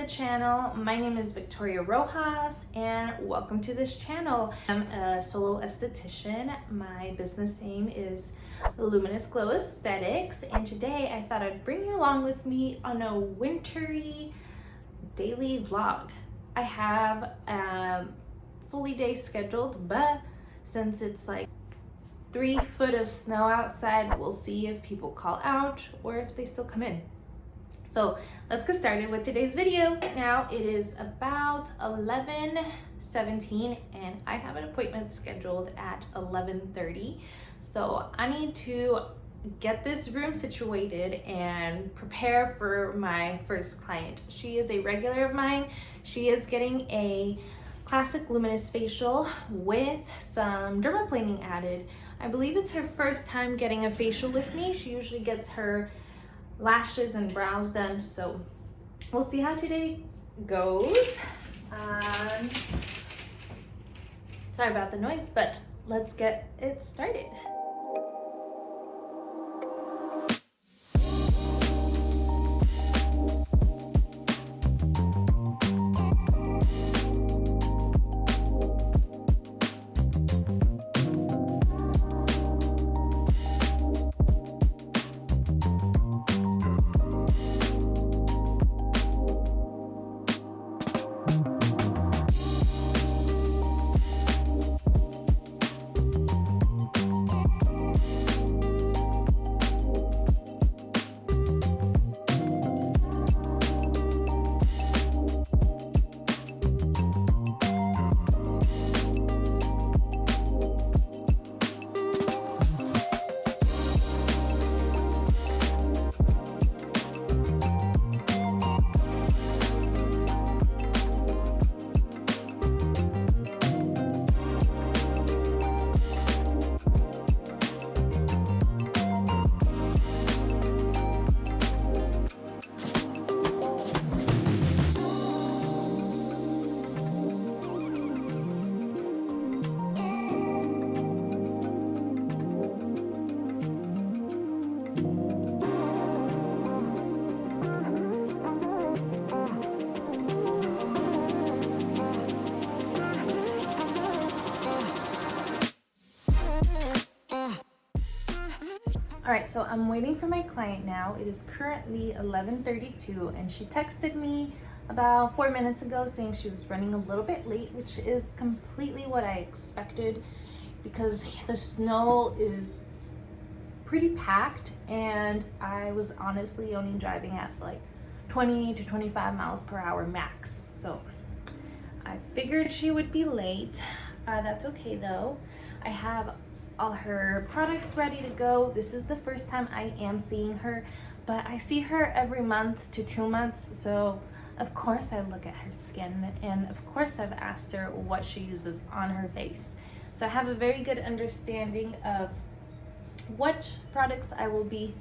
the channel. My name is Victoria Rojas and welcome to this channel. I'm a solo esthetician. My business name is Luminous Glow Aesthetics, and today I thought I'd bring you along with me on a wintry daily vlog. I have a fully day scheduled, but since it's like 3 foot of snow outside, we'll see if people call out or if they still come in. So let's get started with today's video. Right now it is about 11:17 and I have an appointment scheduled at 11:30. So I need to get this room situated and prepare for my first client. She is a regular of mine. She is getting a classic luminous facial with some dermaplaning added. I believe it's her first time getting a facial with me. She usually gets her lashes and brows done, so we'll see how today goes. Sorry about the noise, but let's get it started. All right, so I'm waiting for my client now. It is currently 11:32 and she texted me about 4 minutes ago saying she was running a little bit late, which is completely what I expected because the snow is pretty packed and I was honestly only driving at like 20 to 25 miles per hour max. So I figured she would be late. That's okay though. I have all her products ready to go. This is the first time I am seeing her, but I see her every month to 2 months, so of course I look at her skin and of course I've asked her what she uses on her face. So I have a very good understanding of what products I will be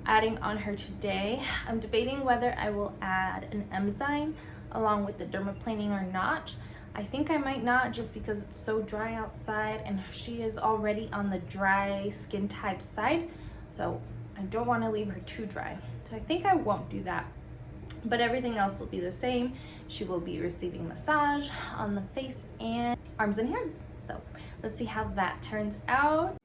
adding on her today. I'm debating whether I will add an enzyme along with the dermaplaning or not. I think I might not, just because it's so dry outside and she is already on the dry skin type side, so I don't want to leave her too dry. So I think I won't do that, but everything else will be the same. She will be receiving massage on the face and arms and hands. So let's see how that turns out.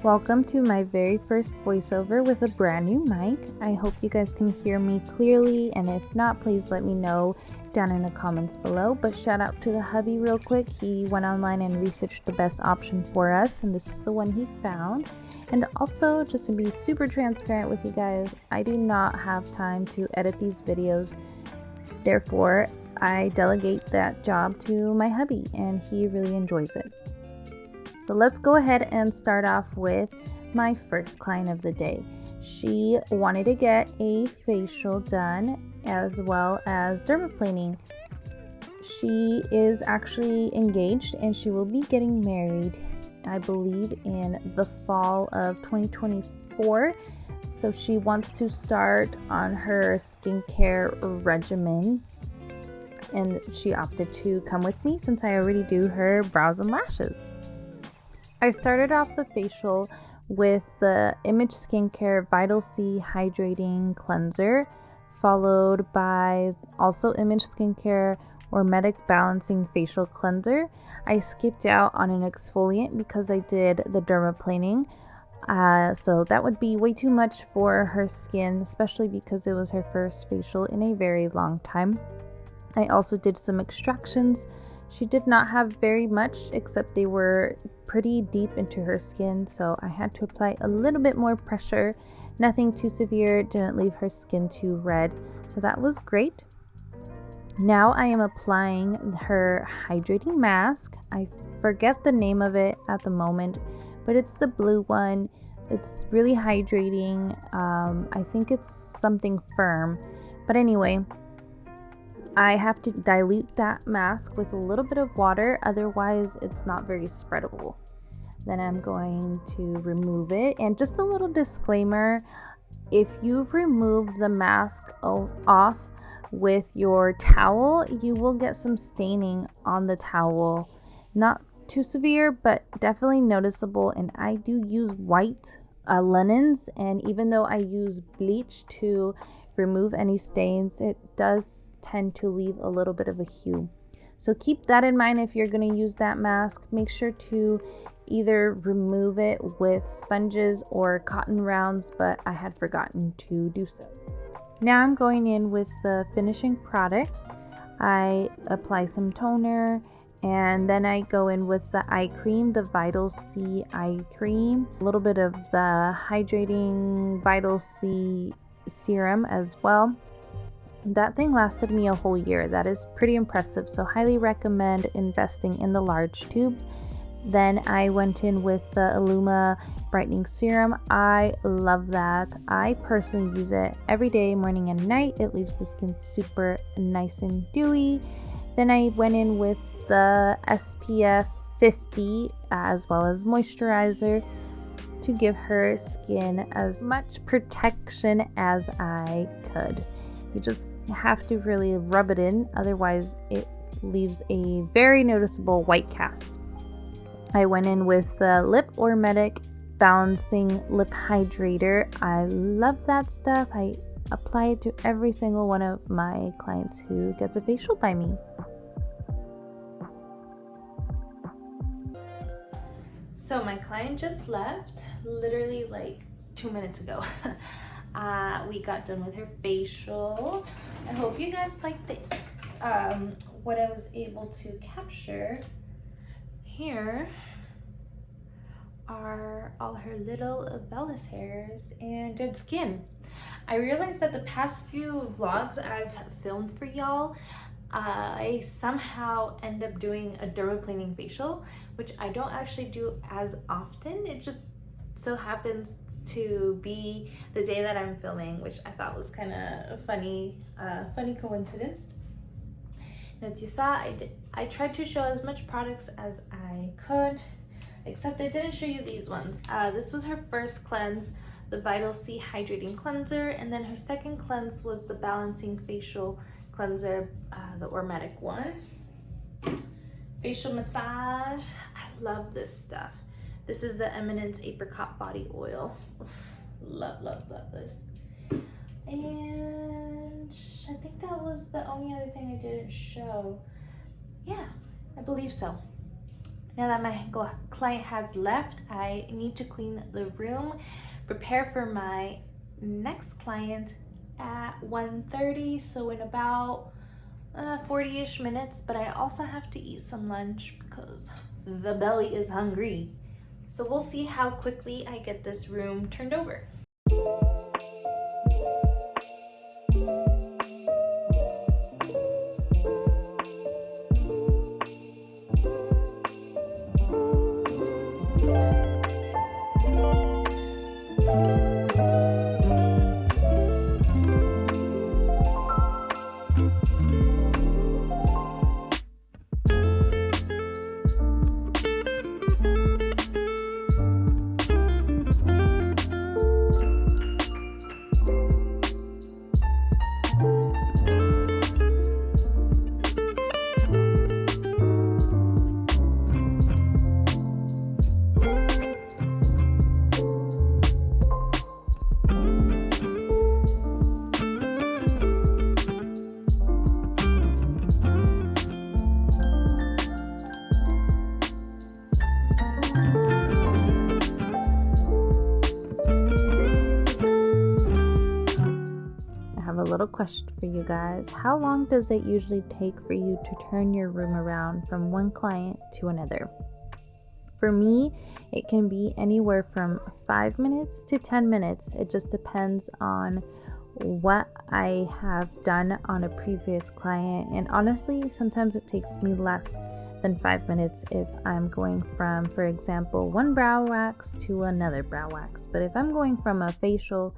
Welcome to my very first voiceover with a brand new mic. I hope you guys can hear me clearly, and if not, please let me know down in the comments below. But shout out to the hubby real quick. He went online and researched the best option for us, and this is the one he found. And also, just to be super transparent with you guys, I do not have time to edit these videos. Therefore, I delegate that job to my hubby, and he really enjoys it. So let's go ahead and start off with my first client of the day. She wanted to get a facial done as well as dermaplaning. She is actually engaged and she will be getting married, I believe, in the fall of 2024. So she wants to start on her skincare regimen, and she opted to come with me since I already do her brows and lashes. I started off the facial with the Image Skincare Vital C Hydrating Cleanser, followed by also Image Skincare Ormetic Balancing Facial Cleanser. I skipped out on an exfoliant because I did the dermaplaning. So that would be way too much for her skin, especially because it was her first facial in a very long time. I also did some extractions. She did not have very much, except they were pretty deep into her skin, so I had to apply a little bit more pressure. Nothing too severe, didn't leave her skin too red, so that was great. Now I am applying her hydrating mask. I forget the name of it at the moment, but it's the blue one. It's really hydrating. I think it's something firm, but anyway, I have to dilute that mask with a little bit of water, otherwise it's not very spreadable. Then I'm going to remove it. And just a little disclaimer, if you remove the mask off with your towel, you will get some staining on the towel. Not too severe, but definitely noticeable. And I do use white linens, and even though I use bleach to remove any stains, it does tend to leave a little bit of a hue. So keep that in mind if you're going to use that mask. Make sure to either remove it with sponges or cotton rounds, but I had forgotten to do so. Now I'm going in with the finishing products. I apply some toner, and then I go in with the eye cream, the Vital C eye cream, a little bit of the hydrating Vital C serum as well. That thing lasted me a whole year. That is pretty impressive, so highly recommend investing in the large tube. Then I went in with the Illuma brightening serum. I love that. I personally use it every day, morning and night. It leaves the skin super nice and dewy. Then I went in with the SPF 50 as well as moisturizer to give her skin as much protection as I could. You just have to really rub it in, otherwise it leaves a very noticeable white cast. I went in with the Lip Ormetic Balancing Lip Hydrator. I love that stuff. I apply it to every single one of my clients who gets a facial by me. So my client just left literally like 2 minutes ago. We got done with her facial. I hope you guys liked what I was able to capture. Here are all her little vellus hairs and dead skin. I realized that the past few vlogs I've filmed for y'all, I somehow end up doing a dermaplaning facial, which I don't actually do as often. It just so happens to be the day that I'm filming, which I thought was kind of a funny coincidence. And as you saw, I tried to show as much products as I could, except I didn't show you these ones. This was her first cleanse, the Vital C Hydrating Cleanser, and then her second cleanse was the Balancing Facial Cleanser, the Ormetic one. Facial massage, I love this stuff. This is the Eminence Apricot Body Oil. Love, love, love this. And I think that was the only other thing I didn't show. Yeah, I believe so. Now that my client has left, I need to clean the room, prepare for my next client at 1:30, so in about 40-ish minutes, but I also have to eat some lunch because the belly is hungry. So we'll see how quickly I get this room turned over. little question for you guys. How long does it usually take for you to turn your room around from one client to another? For me, it can be anywhere from 5 minutes to 10 minutes. It just depends on what I have done on a previous client. And honestly, sometimes it takes me less than 5 minutes if I'm going from, for example, one brow wax to another brow wax. But if I'm going from a facial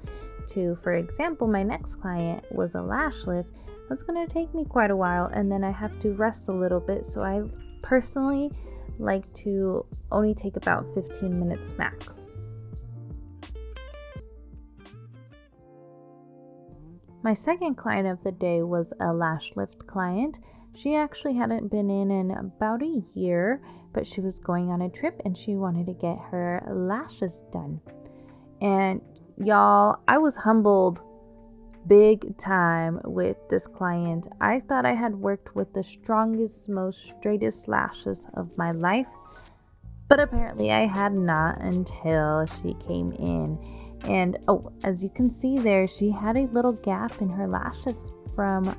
to, for example, my next client was a lash lift, that's going to take me quite a while, and then I have to rest a little bit. So I personally like to only take about 15 minutes max. My second client of the day was a lash lift client. She actually hadn't been in about a year, but she was going on a trip and she wanted to get her lashes done. And y'all, I was humbled big time with this client. I thought I had worked with the strongest, most straightest lashes of my life, but apparently I had not until she came in. And as you can see there, she had a little gap in her lashes from,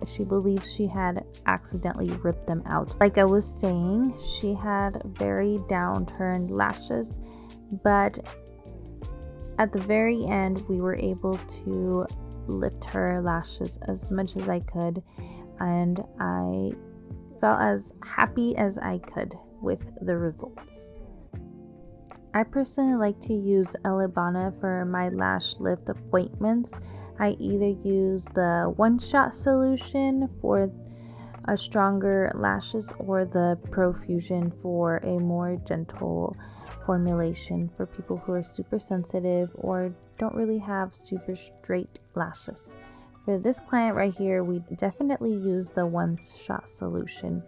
she believes she had accidentally ripped them out. Like I was saying, she had very downturned lashes, but at the very end, we were able to lift her lashes as much as I could, and I felt as happy as I could with the results. I personally like to use Elebana for my lash lift appointments. I either use the one-shot solution for a stronger lashes or the Profusion for a more gentle formulation for people who are super sensitive or don't really have super straight lashes. For this client right here, we definitely use the one-shot solution.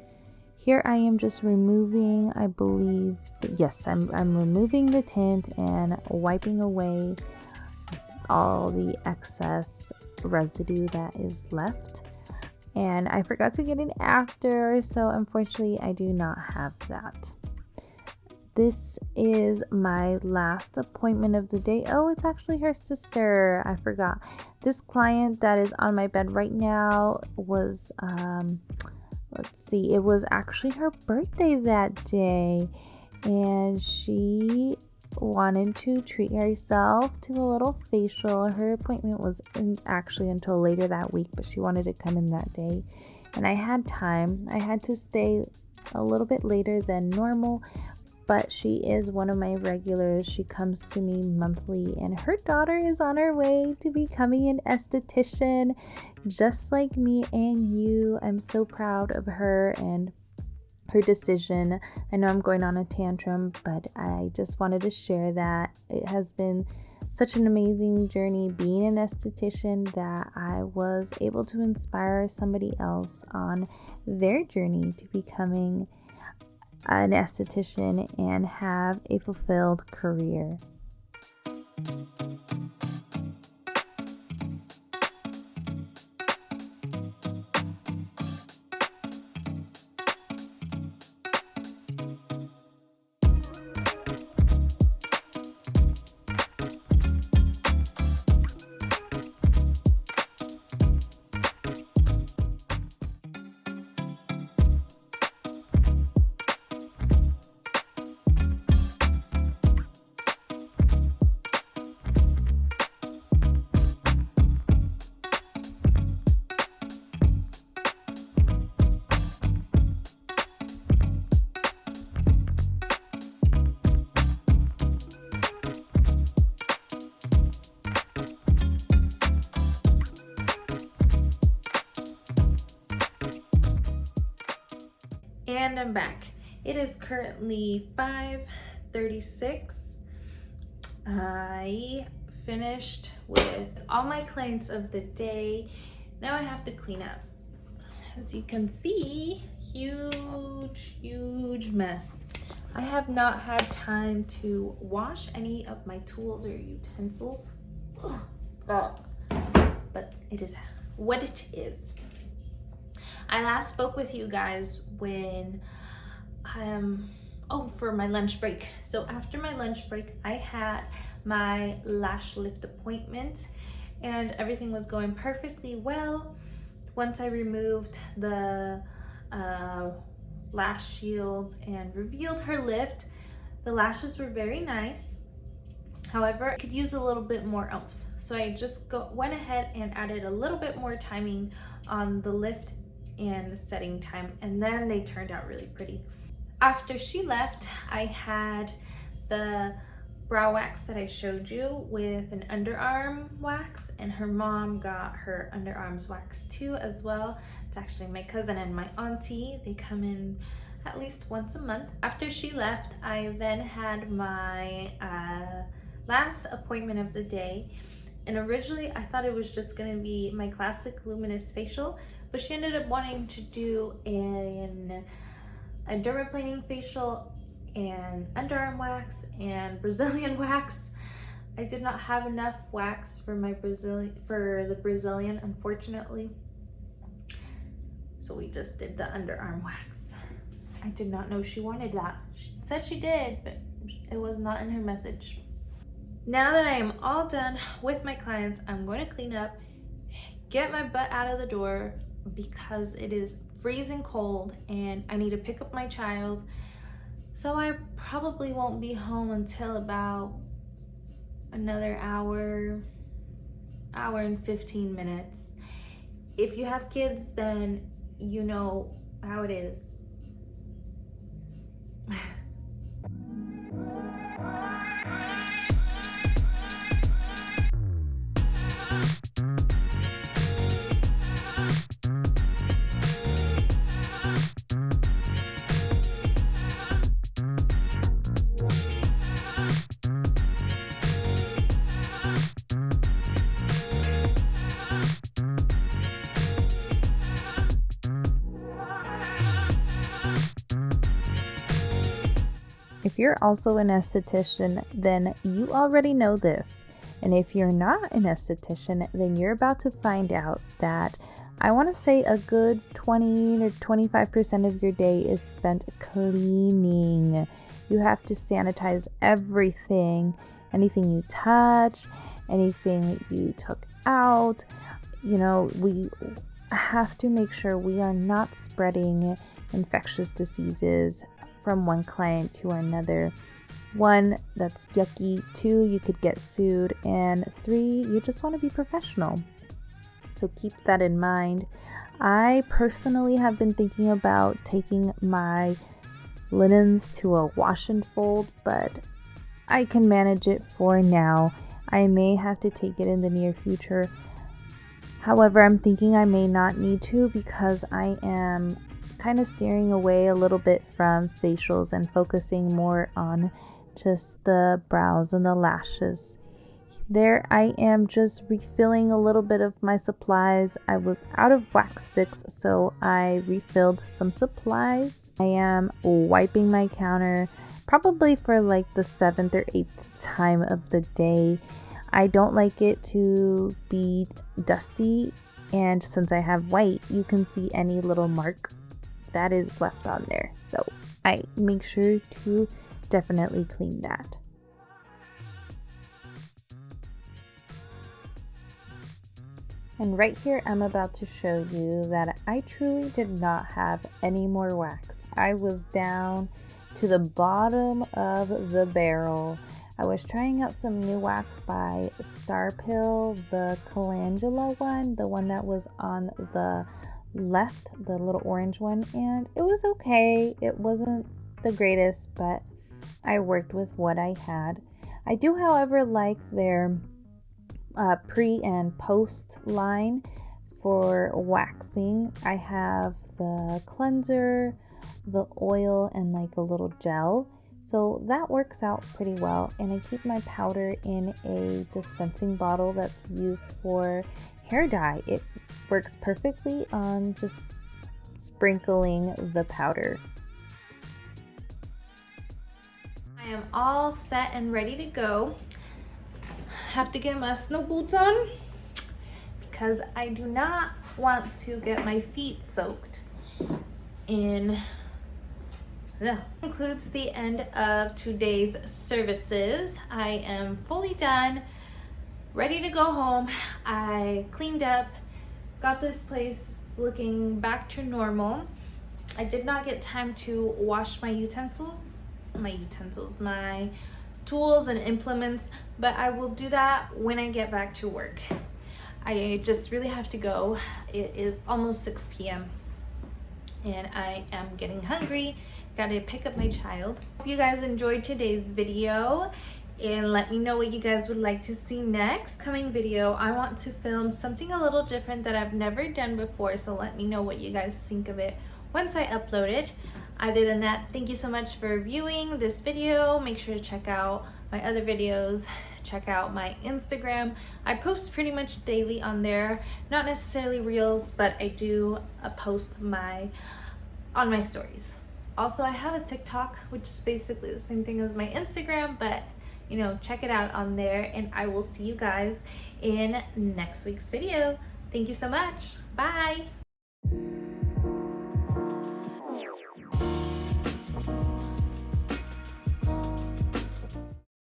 Here I am just removing, I believe, yes, I'm removing the tint and wiping away all the excess residue that is left. And I forgot to get an after, so unfortunately I do not have that. This is my last appointment of the day. Oh, it's actually her sister. I forgot. This client that is on my bed right now was, let's see, it was actually her birthday that day. And she wanted to treat herself to a little facial. Her appointment wasn't actually until later that week, but she wanted to come in that day. And I had time. I had to stay a little bit later than normal, but she is one of my regulars. She comes to me monthly, and her daughter is on her way to becoming an esthetician, just like me and you. I'm so proud of her and her decision. I know I'm going on a tantrum, but I just wanted to share that it has been such an amazing journey being an esthetician that I was able to inspire somebody else on their journey to becoming an esthetician and have a fulfilled career. And I'm back. It is currently 5:36. I finished with all my clients of the day. Now I have to clean up. As you can see, huge mess. I have not had time to wash any of my tools or utensils. But it is what it is. I last spoke with you guys when for my lunch break. So after my lunch break, I had my lash lift appointment, and everything was going perfectly well. Once I removed the lash shield and revealed her lift, the lashes were very nice. However, I could use a little bit more oomph. So I just went ahead and added a little bit more timing on the lift and setting time, and then they turned out really pretty. After she left, I had the brow wax that I showed you with an underarm wax, and her mom got her underarms wax too as well. It's actually my cousin and my auntie. They come in at least once a month. After she left, I then had my last appointment of the day, and originally I thought it was just gonna be my classic luminous facial, but she ended up wanting to do a dermaplaning facial and underarm wax and Brazilian wax. I did not have enough wax for the Brazilian, unfortunately, so we just did the underarm wax. I did not know she wanted that. She said she did, but it was not in her message. Now that I am all done with my clients, I'm going to clean up, get my butt out of the door because it is freezing cold and I need to pick up my child. So I probably won't be home until about another hour and 15 minutes. If you have kids, then you know how it is. If you're also an esthetician, then you already know this. And if you're not an esthetician, then you're about to find out that I want to say a good 20 or 25% of your day is spent cleaning. You have to sanitize everything, anything you touch, anything you took out. You know, we have to make sure we are not spreading infectious diseases from one client to another. 1, that's yucky. 2, you could get sued. And 3, you just want to be professional. So keep that in mind. I personally have been thinking about taking my linens to a wash and fold, but I can manage it for now. I may have to take it in the near future. However, I'm thinking I may not need to because I am kind of steering away a little bit from facials and focusing more on just the brows and the lashes. There I am just refilling a little bit of my supplies. I was out of wax sticks, so I refilled some supplies. I am wiping my counter probably for like the 7th or 8th time of the day. I don't like it to be dusty, and since I have white, you can see any little mark that is left on there. So I make sure to definitely clean that. And right here, I'm about to show you that I truly did not have any more wax. I was down to the bottom of the barrel. I was trying out some new wax by Starpill, the calendula one, the one that was on the left, the little orange one, and it was okay. It wasn't the greatest, but I worked with what I had. I do, however, like their pre and post line for waxing. I have the cleanser, the oil, and like a little gel. So that works out pretty well. And I keep my powder in a dispensing bottle that's used for hair dye. It works perfectly on just sprinkling the powder. I am all set and ready to go. Have to get my snow boots on because I do not want to get my feet soaked in. So that concludes the end of today's services. I am fully done. ready to go home. I cleaned up, got this place looking back to normal. I did not get time to wash my my tools and implements, but I will do that when I get back to work. I just really have to go. It is almost 6 p.m. and I am getting hungry. Gotta pick up my child. Hope you guys enjoyed today's video and let me know what you guys would like to see next. Coming video, I want to film something a little different that I've never done before, so let me know what you guys think of it once I upload it. Other than that, thank you so much for viewing this video. Make sure to check out my other videos. Check out my Instagram. I post pretty much daily on there. Not necessarily reels, but I do post on my stories. Also, I have a TikTok, which is basically the same thing as my Instagram, but you know, check it out on there, and I will see you guys in next week's video. Thank you so much. Bye.